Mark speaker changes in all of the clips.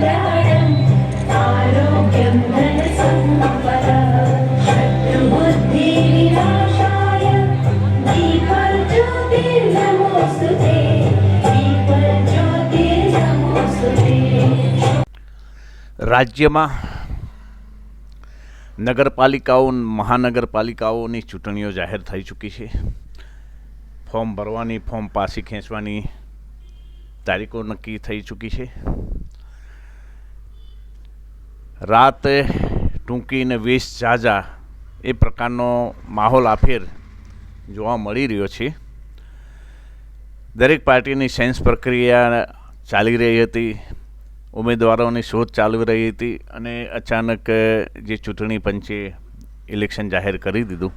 Speaker 1: प्रदं आरोग्यं धनसम्पदः शत्रुबुद्धिविनाशाय दीपज्योतिर्नमोऽस्तुते दीपज्योतिर्नमोऽस्तुते।
Speaker 2: રાજ્યમાં નગરપાલિકાઓ મહાનગરપાલિકાઓની ચૂંટણીઓ જાહેર થઈ ચૂકી છે. ફોર્મ ભરવાની, ફોર્મ પાછી ખેંચવાની તારીખો નક્કી થઈ ચૂકી છે. રાત ટૂંકી ને વેશ ઝાઝા એ પ્રકારનો માહોલ આફેર જોવા મળી રહ્યો છે. દરેક પાર્ટીની સેન્સ પ્રક્રિયા ચાલી રહી હતી, ઉમેદવારોની શોધ ચાલુ રહી હતી અને અચાનક જે ચૂંટણી પંચે ઇલેક્શન જાહેર કરી દીધું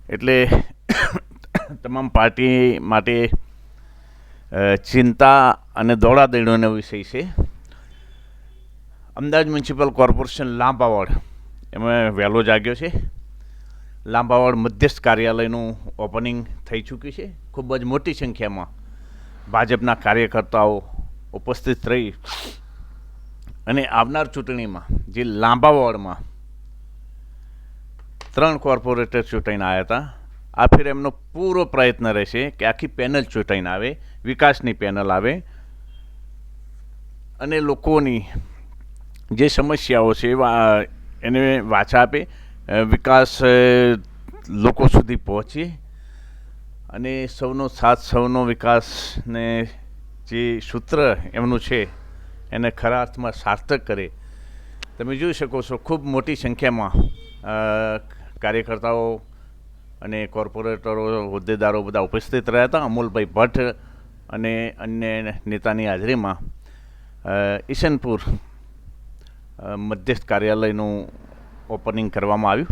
Speaker 2: એટલે તમામ પાર્ટી માટે ચિંતા અને દોડાદોડીનો વિષય છે. અમદાવાદ મ્યુનિસિપલ કોર્પોરેશન લાંબાવાડ એમાં વહેલો જાગ્યો છે. લાંબાવાડ મધ્યસ્થ કાર્યાલયનું ઓપનિંગ થઈ ચૂક્યું છે. ખૂબ જ મોટી સંખ્યામાં ભાજપના કાર્યકર્તાઓ ઉપસ્થિત રહી અને આવનાર ચૂંટણીમાં જે લાંબાવાડમાં 3 કોર્પોરેટર ચૂંટાઈને આવ્યા હતા, આ ફેર એમનો પૂરો પ્રયત્ન રહેશે કે આખી પેનલ ચૂંટાઈને આવે, વિકાસની પેનલ આવે અને લોકોની જે સમસ્યાઓ છે એને વાચા આપે, વિકાસ લોકો સુધી પહોંચે અને સૌનો સાથ સૌનો વિકાસને જે સૂત્ર એમનું છે એને ખરા અર્થમાં સાર્થક કરે. તમે જોઈ શકો છો ખૂબ મોટી સંખ્યામાં કાર્યકર્તાઓ અને કોર્પોરેટરો, હોદ્દેદારો બધા ઉપસ્થિત રહ્યા હતા. અમૂલભાઈ ભટ્ટ અને અન્ય નેતાની હાજરીમાં ઈશનપુર મધ્યસ્થ કાર્યાલયનું ઓપનિંગ કરવામાં આવ્યું.